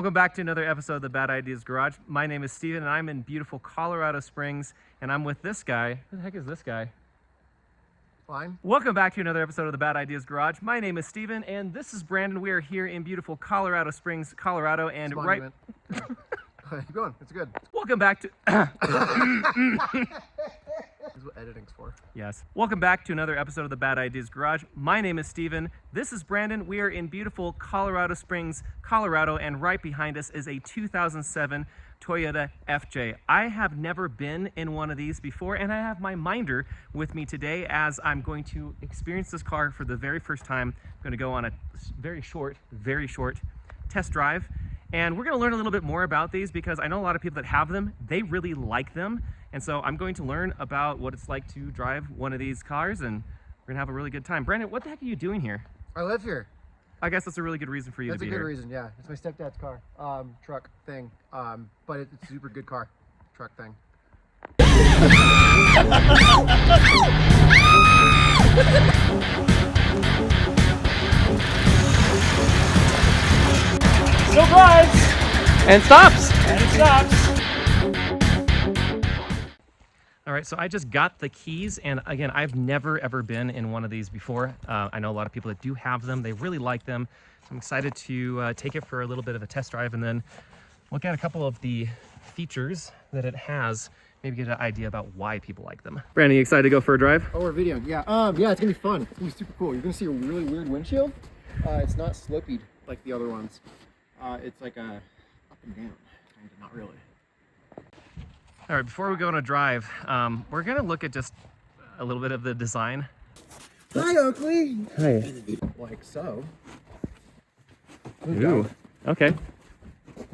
Welcome back to another episode of the Bad Ideas Garage. My name is Steven and I'm in beautiful Colorado Springs and I'm with this guy. Who the heck is this guy? Fine. Welcome back to another episode of the Bad Ideas Garage. My name is Steven and this is Brandon. We are here in beautiful Colorado Springs, Colorado, and right... Keep going, it's good. Welcome back to... This is what editing's for. Yes. Welcome back to another episode of the Bad Ideas Garage. My name is Steven. This is Brandon. We are in beautiful Colorado Springs, Colorado, and right behind us is a 2007 Toyota FJ. I have never been in one of these before, and I have my minder with me today as I'm going to experience this car for the very first time. I'm going to go on a very short test drive. And we're going to learn a little bit more about these because I know a lot of people that have them, they really like them. And so I'm going to learn about what it's like to drive one of these cars, and we're going to have a really good time. Brandon, what the heck are you doing here? I live here. I guess that's a really good reason for you to be here. That's a good reason, yeah. It's my stepdad's car, truck thing. But it's a super good car, truck thing. Still drives and stops and it stops. All right, so I just got the keys, and again, I've never ever been in one of these before. I know a lot of people that do have them. They really like them. So I'm excited to take it for a little bit of a test drive and then look at a couple of the features that it has. Maybe get an idea about why people like them. Brandon, you excited to go for a drive? Oh, we're videoing. Yeah. Yeah, it's gonna be fun. It's gonna be super cool. You're gonna see a really weird windshield. It's not slopey like the other ones. It's like a up and down, kind of, not really. All right, before we go on a drive, we're gonna look at just a little bit of the design. Hi, Oakley. Hi. Like so. Ooh, okay.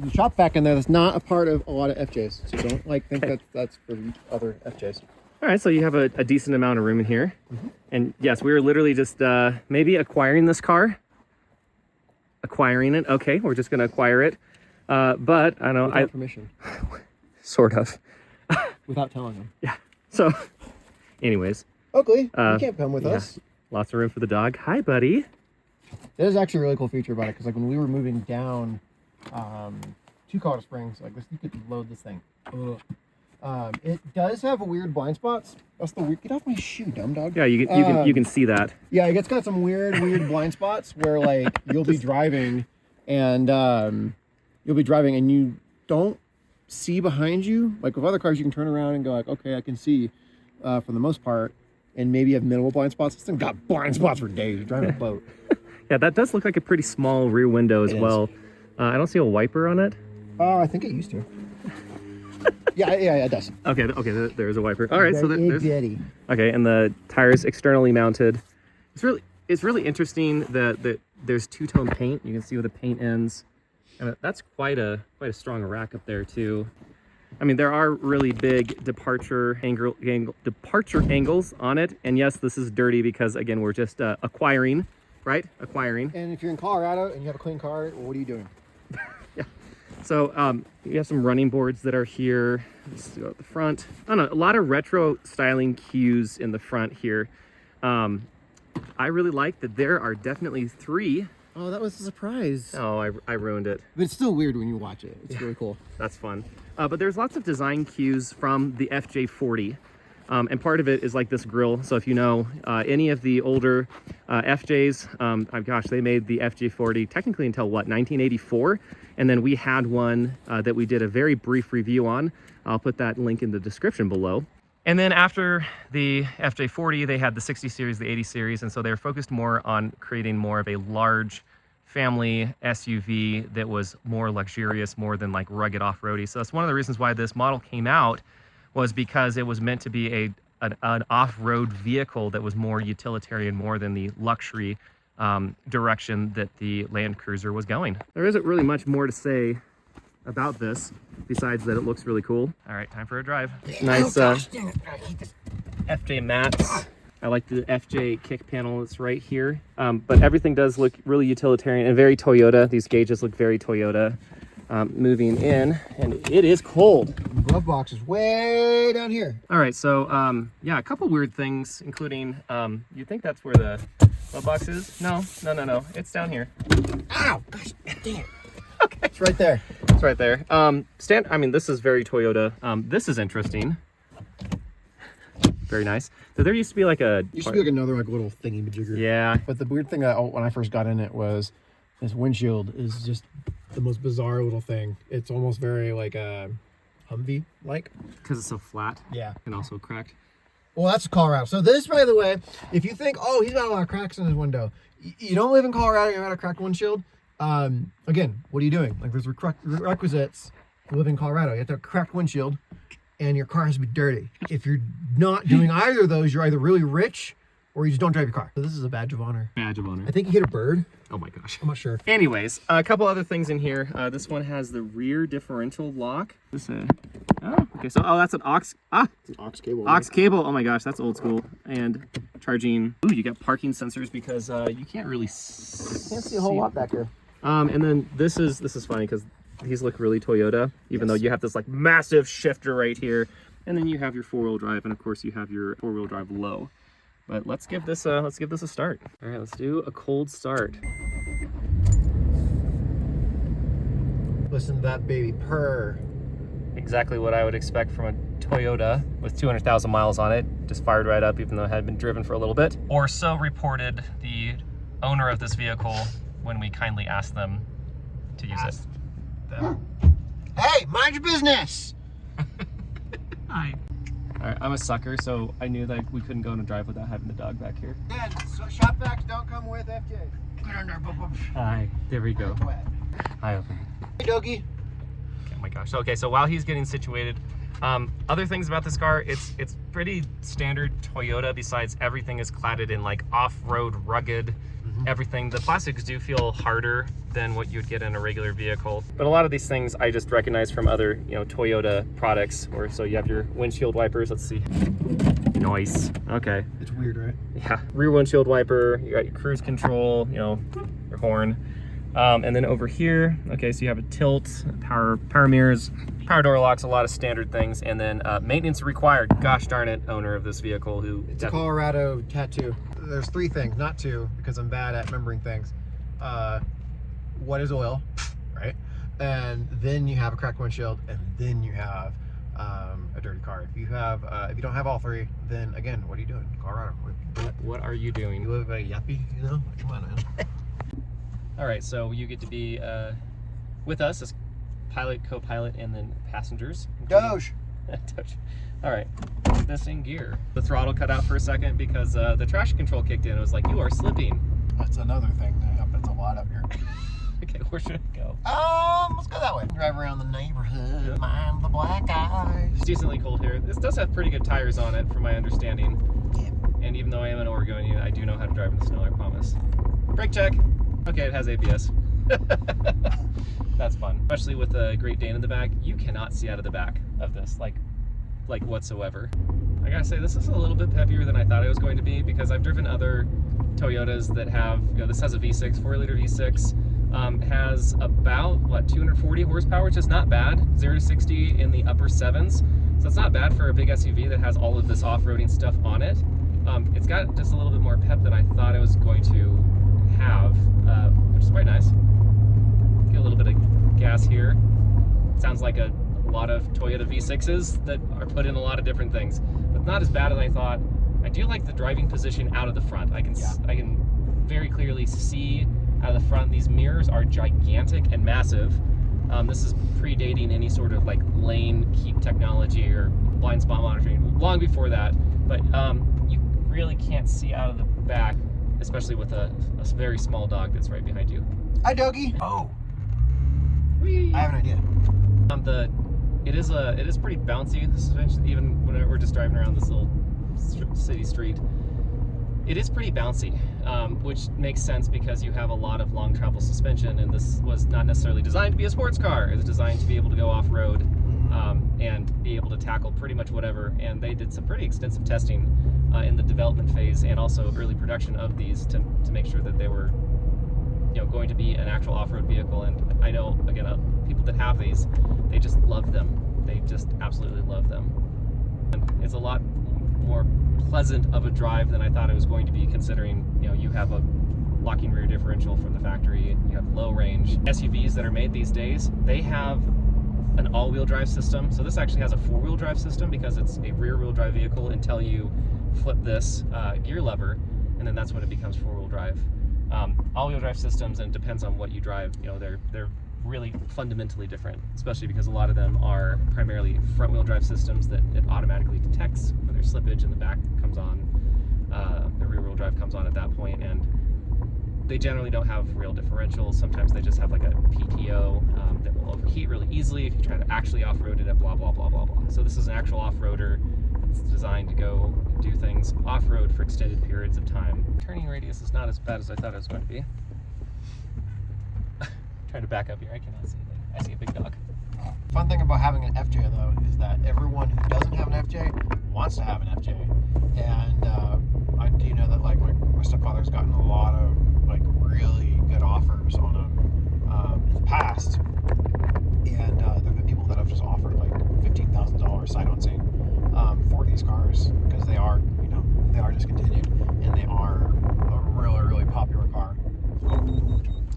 The shop vac in there that's not a part of a lot of FJs, so don't think that's for other FJs. All right, so you have a decent amount of room in here. Mm-hmm. And yes, we were literally just maybe acquiring this car. Acquiring it, okay, we're just gonna acquire it. But I know without permission. Sort of. Without telling them. Yeah. So, anyways. Oakley, you can't come with us. Lots of room for the dog. Hi, buddy. That is actually a really cool feature about it, because like when we were moving down to Colorado Springs, like this, you could load this thing. It does have a weird blind spots. That's the weird. Get off my shoe, dumb dog. Yeah, you can see that. Yeah, it's got some weird blind spots where like you'll be driving, and you don't see behind you. Like with other cars, you can turn around and go like, okay, I can see for the most part, and maybe you have minimal blind spots. This thing got blind spots for days. You're driving a boat. Yeah, that does look like a pretty small rear window as well. I don't see a wiper on it. Oh, I think it used to. yeah, it does. Okay, there's a wiper. All right, so there's. Okay, and the tires externally mounted. It's really interesting that there's two-tone paint. You can see where the paint ends, and that's quite a strong rack up there too. I mean, there are really big departure angles on it, and yes, this is dirty because again we're just acquiring, right? Acquiring. And if you're in Colorado and you have a clean car, what are you doing? Yeah. So you have some running boards that are here. Let's go at the front. I don't know, a lot of retro styling cues in the front here. I really like that there are definitely 3. Oh, that was a surprise. Oh, I ruined it. But it's still weird when you watch it. It's really cool. That's fun. But there's lots of design cues from the FJ40. And part of it is like this grille. So if you know any of the older FJs, gosh, they made the FJ40 technically until what, 1984? And then we had one that we did a very brief review on. I'll put that link in the description below. And then after the FJ40, they had the 60 series, the 80 series. And so they were focused more on creating more of a large family SUV that was more luxurious, more than like rugged off-roady. So that's one of the reasons why this model came out, was because it was meant to be an off-road vehicle that was more utilitarian, more than the luxury direction that the Land Cruiser was going. There isn't really much more to say about this besides that it looks really cool. All right, time for a drive. Nice FJ mats. I like the FJ kick panel that's right here. But everything does look really utilitarian and very Toyota. These gauges look very Toyota. Moving in, and it is cold. The glove box is way down here. All right, so yeah, a couple weird things, including you think that's where the glove box is? No, it's down here. Ow! Gosh, dang it! Okay. It's right there. It's right there. I mean, this is very Toyota. This is interesting. Very nice. So there used to be like a... Used to be like another like little thingy majigger. Yeah. But the weird thing that when I first got in it was this windshield is just the most bizarre little thing. It's almost very like a Humvee like. Because it's so flat. Yeah. And also cracked. Well, that's Colorado. So this, by the way, if you think, oh, he's got a lot of cracks in his window, you don't live in Colorado, you got a cracked windshield. Again, what are you doing? Like there's requisites to live in Colorado. You have to have a cracked windshield and your car has to be dirty. If you're not doing either of those, you're either really rich or you just don't drive your car. So this is a badge of honor. Badge of honor. I think you hit a bird. Oh my gosh. I'm not sure. Anyways, a couple other things in here. This one has the rear differential lock. This oh, okay. So, that's an aux. It's an aux cable. Aux cable. Oh my gosh, that's old school. And charging. Ooh, you got parking sensors because you can't really See a whole lot back here. And then this is funny because these look really Toyota, even though you have this like massive shifter right here, and then you have your 4-wheel drive, and of course you have your 4-wheel drive low. But let's give this a start. All right, let's do a cold start. Listen to that baby purr. Exactly what I would expect from a Toyota with 200,000 miles on it. Just fired right up, even though it had been driven for a little bit. Or so reported the owner of this vehicle when we kindly asked them to use it. Hey, mind your business. Hi. All right, I'm a sucker, so I knew that we couldn't go on a drive without having the dog back here. Again, so shop vacs don't come with FJ. Hi, there we go. Hi, open. Hey, doggy. Oh my gosh. Okay, so while he's getting situated, other things about this car, it's pretty standard Toyota. Besides, everything is cladded in like off-road rugged everything. The plastics do feel harder than what you'd get in a regular vehicle, but a lot of these things I just recognize from other Toyota products. Or so you have your windshield wipers. Let's see. Nice. Okay. It's weird, right? Yeah. Rear windshield wiper. You got your cruise control. Your horn. And then over here, okay, so you have a tilt, power mirrors, power door locks, a lot of standard things, and then maintenance required. Gosh darn it, owner of this vehicle who... It's a Colorado tattoo. There's 3 things, not 2, because I'm bad at remembering things. What is oil, right? And then you have a cracked windshield, and then you have a dirty car. If you don't have all 3, then again, what are you doing? Colorado. What are you doing? You live a yuppie, Come on, man. All right, so you get to be with us as pilot, co-pilot, and then passengers. Doge. Doge. All right, put this in gear. The throttle cut out for a second because the traction control kicked in. It was like, you are slipping. That's another thing that happens a lot up here. Okay, where should it go? Let's go that way. Drive around the neighborhood, mind the black eyes. It's decently cold here. This does have pretty good tires on it, from my understanding. Yeah. And even though I am an Oregonian, I do know how to drive in the snow, I promise. Brake check. Okay, it has ABS. That's fun. Especially with a Great Dane in the back, you cannot see out of the back of this, like whatsoever. I gotta say, this is a little bit peppier than I thought it was going to be, because I've driven other Toyotas that have, this has a V6, 4-liter V6, has about, 240 horsepower, which is not bad. 0 to 60 in the upper 7s. So it's not bad for a big SUV that has all of this off-roading stuff on it. It's got just a little bit more pep than I thought it was going to have, which is quite nice. Get a little bit of gas here. Sounds like a lot of Toyota V6s that are put in a lot of different things, but not as bad as I thought. I do like the driving position out of the front. I can very clearly see out of the front. These mirrors are gigantic and massive. This is predating any sort of like lane keep technology or blind spot monitoring, long before that. But you really can't see out of the back, especially with a very small dog that's right behind you. Hi, doggy. Oh. Whee. I have an idea. It is pretty bouncy, this suspension, even when we're just driving around this little city street. It is pretty bouncy, which makes sense because you have a lot of long travel suspension, and this was not necessarily designed to be a sports car. It was designed to be able to go off-road and be able to tackle pretty much whatever. And they did some pretty extensive testing in the development phase and also early production of these to make sure that they were going to be an actual off-road vehicle. And I know, again, people that have these, they just love them. They just absolutely love them. And it's a lot more pleasant of a drive than I thought it was going to be, considering you have a locking rear differential from the factory. You have low range. SUVs that are made these days, they have an all-wheel drive system. So this actually has a four-wheel drive system because it's a rear-wheel drive vehicle until you flip this gear lever, and then that's when it becomes four-wheel drive. All-wheel drive systems, and it depends on what you drive, you know, they're really fundamentally different, especially because a lot of them are primarily front-wheel drive systems that it automatically detects when there's slippage and the back comes on. The rear-wheel drive comes on at that point, and they generally don't have real differentials. Sometimes they just have like a PTO that will overheat really easily if you try to actually off-road it at blah, blah, blah, blah, blah. So this is an actual off-roader that's designed to go do things off-road for extended periods of time. Turning radius is not as bad as I thought it was going to be. Trying to back up here, I cannot see anything. I see a big dog. Fun thing about having an FJ though is that everyone who doesn't have an FJ wants to have an FJ, and I do know that like my stepfather's gotten a lot of like really good offers on them in the past, and there've been people that have just offered like $15,000 sight unseen for these cars because they are, you know, they are discontinued and they are a really, really popular car.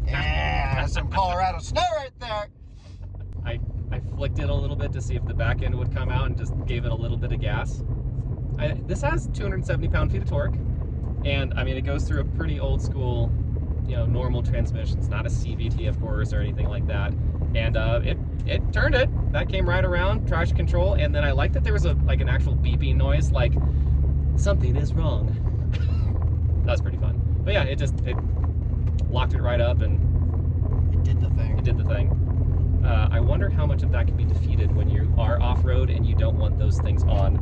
Yeah, some Colorado snow right there. I flicked it a little bit to see if the back end would come out and just gave it a little bit of gas. This has 270 pound-feet of torque, and I mean it goes through a pretty old school, you know, normal transmission. It's not a CVT, of course, or anything like that. And it turned it. That came right around, traction control, and then I like that there was like an actual beeping noise, like something is wrong. That's pretty fun. But yeah, it locked it right up and it did the thing. It did the thing. I wonder how much of that can be defeated when you are off-road and you don't want those things on.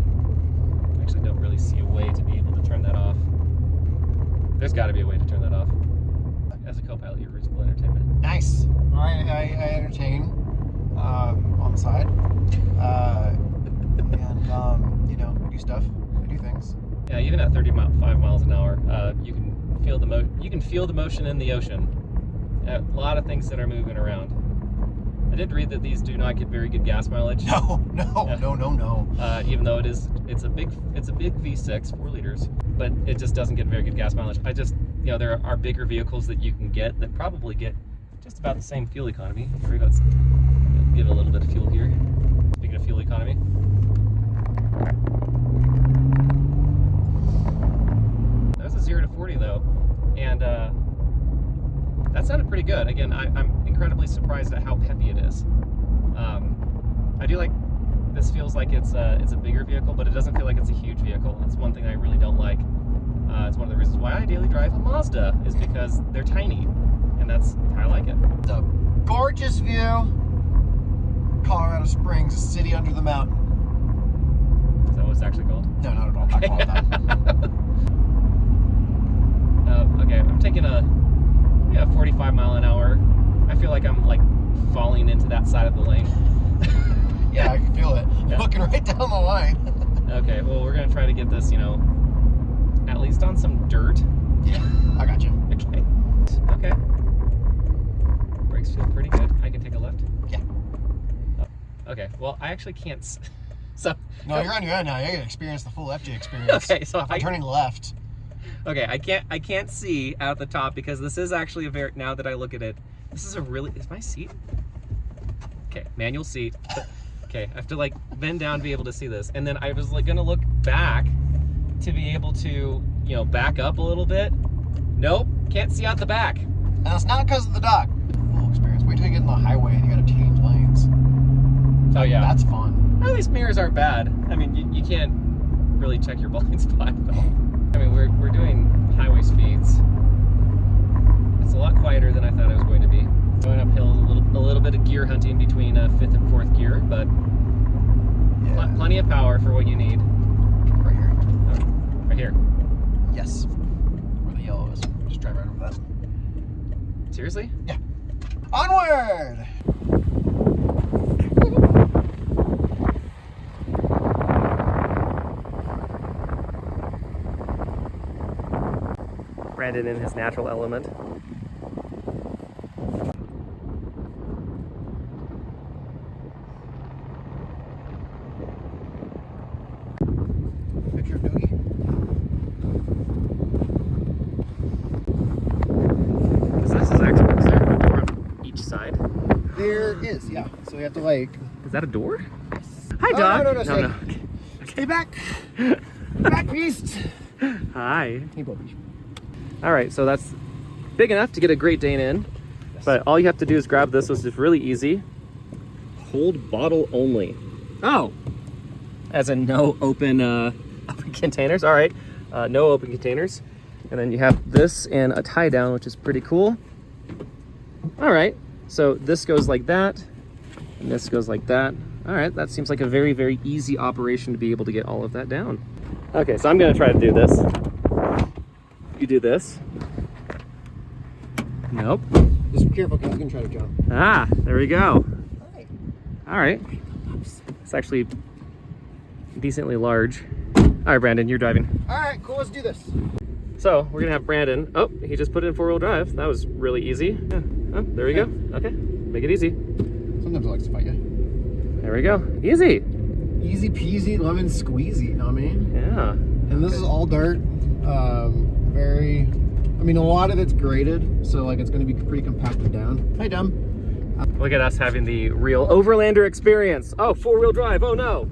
I actually don't really see a way to be able to turn that off. There's got to be a way to turn that off. As a co-pilot, you're reasonable entertainment. Nice. I entertain on the side, and you know, I do stuff. I do things. Yeah, even at 35 miles an hour, you can feel the motion in the ocean. A lot of things that are moving around. I did read that these do not get very good gas mileage. No. Even though it's a big V6, 4 liters, but it just doesn't get very good gas mileage. You know, there are bigger vehicles that you can get that probably get just about the same fuel economy. Here, let's give it a little bit of fuel here. Speaking of fuel economy. There's a 0 to 40 though, and that sounded pretty good. Again, I'm incredibly surprised at how peppy it is. I do like, this feels like it's a bigger vehicle, but it doesn't feel like it's a huge vehicle. That's one thing I really don't like. It's one of the reasons why I daily drive a Mazda, is because they're tiny, and I like it. It's a gorgeous view. Colorado Springs, a city under the mountain. Is that what it's actually called? No, not at all. I call it that. Okay, I'm taking a 45 mile an hour. I feel like I'm like falling into that side of the lane. Yeah, I can feel it. Yeah. Looking right down the line. Okay, well, we're gonna try to get this, you know, at least on some dirt. Yeah, I got you. Okay. Brakes feel pretty good. I can take a left. Yeah. Oh, okay. Well, I actually can't. So. No, you're on your own now. You're gonna experience the full FJ experience. Okay, so I'm turning left. Okay, I can't see out the top because this is actually now that I look at it, this is is my seat? Okay, manual seat. Okay, I have to like bend down to be able to see this. And then I was like gonna look back to be able to, you know, back up a little bit. Nope, can't see out the back. And it's not because of the dock. Full experience. Wait till you get on the highway and you gotta change lanes. Oh yeah. That's fun. Well, these mirrors aren't bad. I mean, you can't really check your blind spot at all. I mean, we're doing highway speeds. It's a lot quieter than I thought it was going to be. Going uphill, a little bit of gear hunting between 5th and 4th gear, but yeah. Plenty of power for what you need. Right here. Oh, right here. Yes. Where the yellow is. Just drive right over that. Seriously? Yeah. Onward! Brandon in his natural element. Picture of Doogie. There is, yeah. So we have to like. Is that a door? Hi, Oh, dog. no. Stay. No. Stay back. Back, beast. Hi. Hey, Bobby. All right, so that's big enough to get a Great Dane in, but all you have to do is grab this, which is really easy. Hold bottle only. Oh. As in no open open containers. All right, no open containers. And then you have this and a tie down, which is pretty cool. All right, so this goes like that, and this goes like that. All right, that seems like a very, very easy operation to be able to get all of that down. Okay, so I'm gonna try to do this. You do this. Nope. Just be careful, because you can try to jump. Ah, there we go. Alright. All right. It's actually decently large. All right, Brandon, you're driving. Alright, cool, let's do this. So we're gonna have Brandon. Oh, he just put it in 4-wheel drive. That was really easy. Yeah. Oh, there we go. Okay, make it easy. Sometimes it likes to fight you. There we go. Easy. Easy peasy, lemon squeezy, you know what I mean? Yeah. And this is all dirt. I mean, a lot of it's graded, so like it's going to be pretty compacted down. Hi, Dumb. Look at us having the real overlander experience. Oh, 4-wheel drive. Oh no.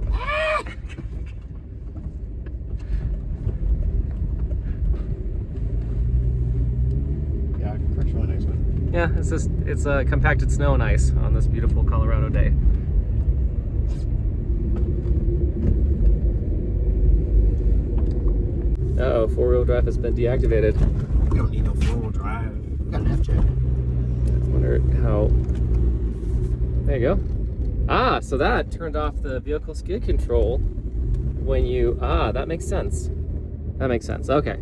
Yeah, Crick's really nice one. Yeah, it's compacted snow and ice on this beautiful Colorado day. Uh-oh, 4-wheel drive has been deactivated. We don't need no 4-wheel drive. We got an FJ. I wonder how. There you go. Ah, so that turned off the vehicle skid control when you. Ah, that makes sense. That makes sense. Okay.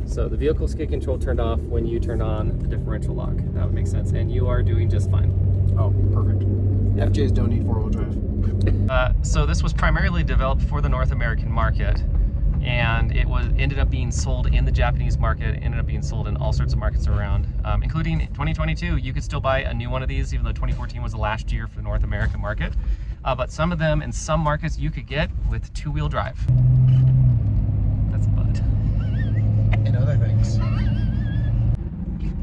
So the vehicle skid control turned off when you turned on the differential lock. That would make sense. And you are doing just fine. Oh, perfect. Yeah. FJs don't need 4-wheel drive. So this was primarily developed for the North American market. And it ended up being sold in the Japanese market, ended up being sold in all sorts of markets around, including 2022. You could still buy a new one of these, even though 2014 was the last year for the North American market. But some of them in some markets you could get with 2-wheel drive. That's a butt. And other things.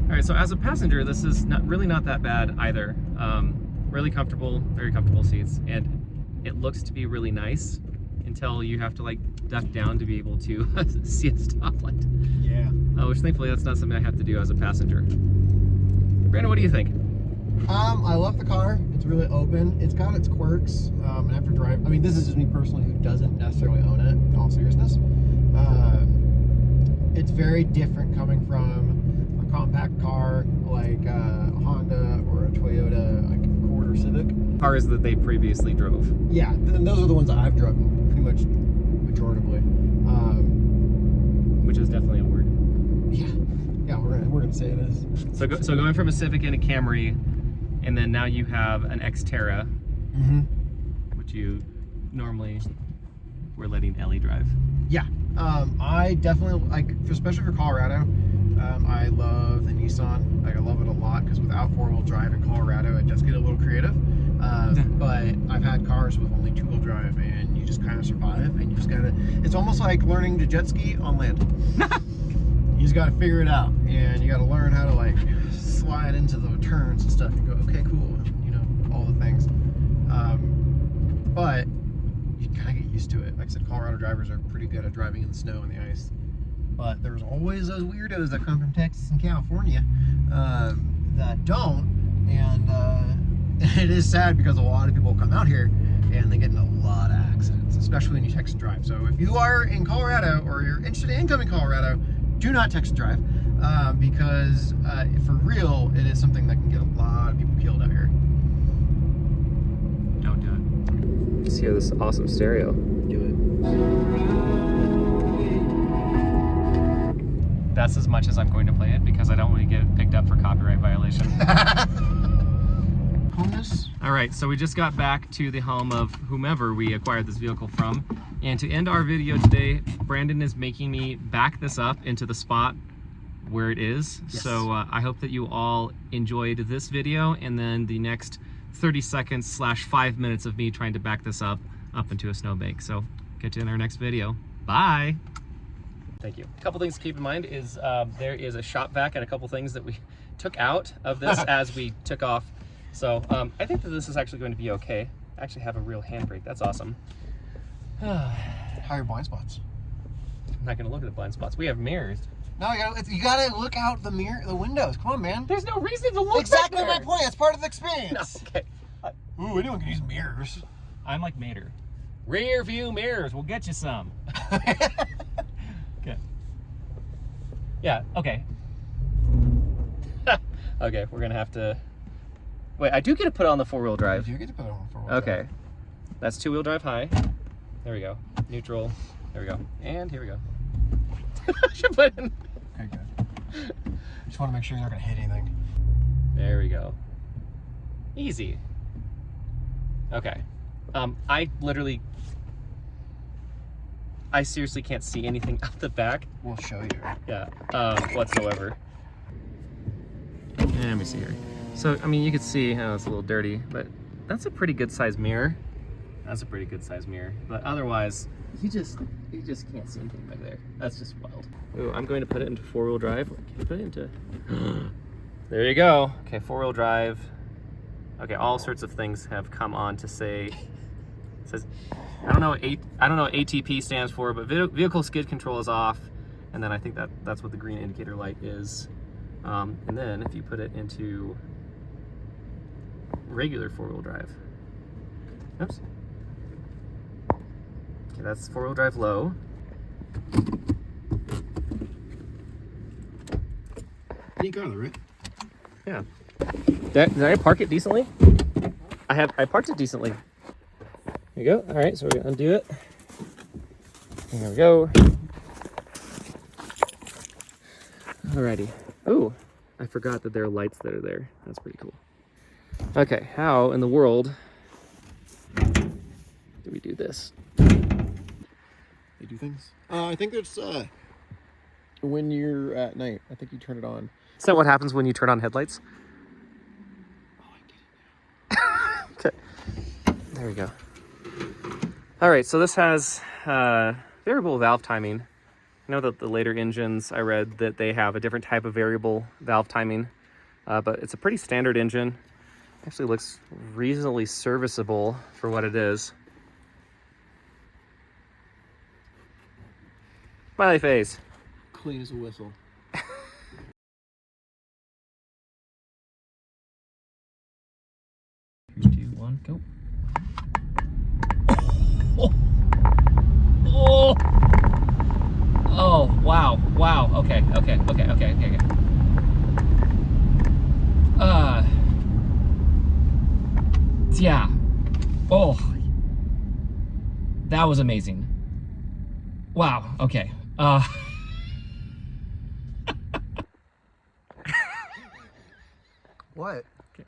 All right, so as a passenger, this is really not that bad either. Really comfortable, very comfortable seats, and it looks to be really nice until you have to like duck down to be able to see a stoplight. Yeah. Which thankfully that's not something I have to do as a passenger. Brandon, what do you think? I love the car. It's really open. It's got its quirks. And after drive, I mean, this is just me personally who doesn't necessarily own it in all seriousness. It's very different coming from a compact car like a Honda or a Toyota, like Accord or Civic. Cars that they previously drove. Yeah, and those are the ones that I've driven pretty much majoritively. Which is definitely a word. Yeah, we're gonna say it is. So going from a Civic and a Camry, and then now you have an Xterra, which you normally were letting Ellie drive. Yeah, I definitely like, especially for Colorado. I love the Nissan. Like, I love it a lot because without 4-wheel drive in Colorado, it does get a little creative. But I've had cars with only 2-wheel drive, and you just kind of survive, and you just gotta. It's almost like learning to jet ski on land. You just gotta figure it out, and you gotta learn how to like slide into the turns and stuff, and go, okay, cool, and, you know, all the things. But you kind of get used to it. Like I said, Colorado drivers are pretty good at driving in the snow and the ice. But there's always those weirdos that come from Texas and California that don't, and it is sad because a lot of people come out here and they get in a lot of accidents, especially when you text and drive. So if you are in Colorado or you're interested in incoming Colorado, do not text and drive because for real, it is something that can get a lot of people killed out here. Don't do it. Just hear this awesome stereo. Do it. That's as much as I'm going to play it because I don't want to get picked up for copyright violation. Homeless? All right, so we just got back to the home of whomever we acquired this vehicle from. And to end our video today, Brandon is making me back this up into the spot where it is. Yes. So I hope that you all enjoyed this video and then the next 30 seconds / 5 minutes of me trying to back this up into a snowbank. So catch you in our next video. Bye. Thank you. A couple things to keep in mind is there is a shop vac and a couple things that we took out of this as we took off So I think that this is actually going to be okay. I actually have a real handbrake. That's awesome. Higher blind spots. I'm not going to look at the blind spots. We have mirrors. No, you gotta look out the windows. Come on, man. There's no reason to look exactly back there. my point. That's part of the experience. No, okay. Ooh, anyone can use mirrors. I'm like Mater. Rear view mirrors. We'll get you some. Okay. Yeah, okay. Okay, we're going to have to... Wait, I do get to put it on the four-wheel drive. You get to put it on four-wheel drive. Okay. That's two-wheel drive high. There we go. Neutral. There we go. And here we go. I should put in... Okay, good. Just want to make sure you're not going to hit anything. There we go. Easy. Okay. I seriously can't see anything out the back. We'll show you. Yeah, whatsoever. Let me see here. So, I mean, you can see, it's a little dirty, but that's a pretty good size mirror. That's a pretty good size mirror. But otherwise, you just can't see anything back there. That's just wild. Ooh, I'm going to put it into four-wheel drive. Can you put it into... There you go. Okay, four-wheel drive. Okay, all sorts of things have come on to say... It says... I don't know what ATP stands for, but vehicle skid control is off. And then I think that's what the green indicator light is. And then if you put it into regular four-wheel drive. Oops. Okay, that's four-wheel drive low. Neat car though, right? Yeah. Did I park it decently? I parked it decently. There you go. All right, so we're gonna undo it. There we go. Alrighty. Ooh, I forgot that there are lights that are there. That's pretty cool. Okay, how in the world do we do this? They do things. I think it's when you're at night. I think you turn it on. Is that what happens when you turn on headlights? Oh, I get it now. Okay. There we go. All right, so this has variable valve timing. I know that the later engines, I read that they have a different type of variable valve timing, but it's a pretty standard engine. Actually looks reasonably serviceable for what it is. Smiley face. Clean as a whistle. 3, 2, 1, go. Oh! Oh, wow, wow, okay. Yeah. Oh. That was amazing. Wow, okay. What? Okay.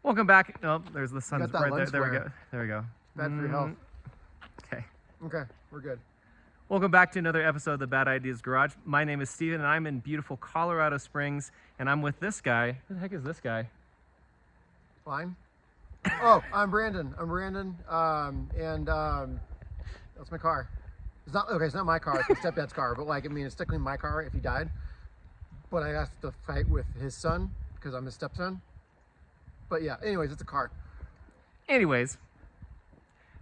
Welcome back. Oh, there's the sun's got that right there. lens There we flare. go. There we go. Bad for your health. Okay. Okay, we're good. Welcome back to another episode of the Bad Ideas Garage. My name is Steven, and I'm in beautiful Colorado Springs, and I'm with this guy. Who the heck is this guy? Fine. Oh, I'm Brandon. That's my car. It's not okay. It's not my car. It's my stepdad's car. But like, I mean, it's technically my car if he died. But I have to fight with his son because I'm his stepson. But yeah. Anyways, it's a car. Anyways,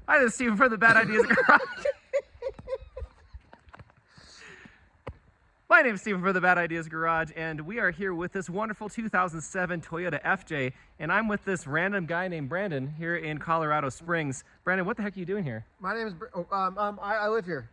hi, this is Steven from the Bad Ideas Garage. My name is Steven from the Bad Ideas Garage, and we are here with this wonderful 2007 Toyota FJ, and I'm with this random guy named Brandon here in Colorado Springs. Brandon, what the heck are you doing here? My name is. I live here.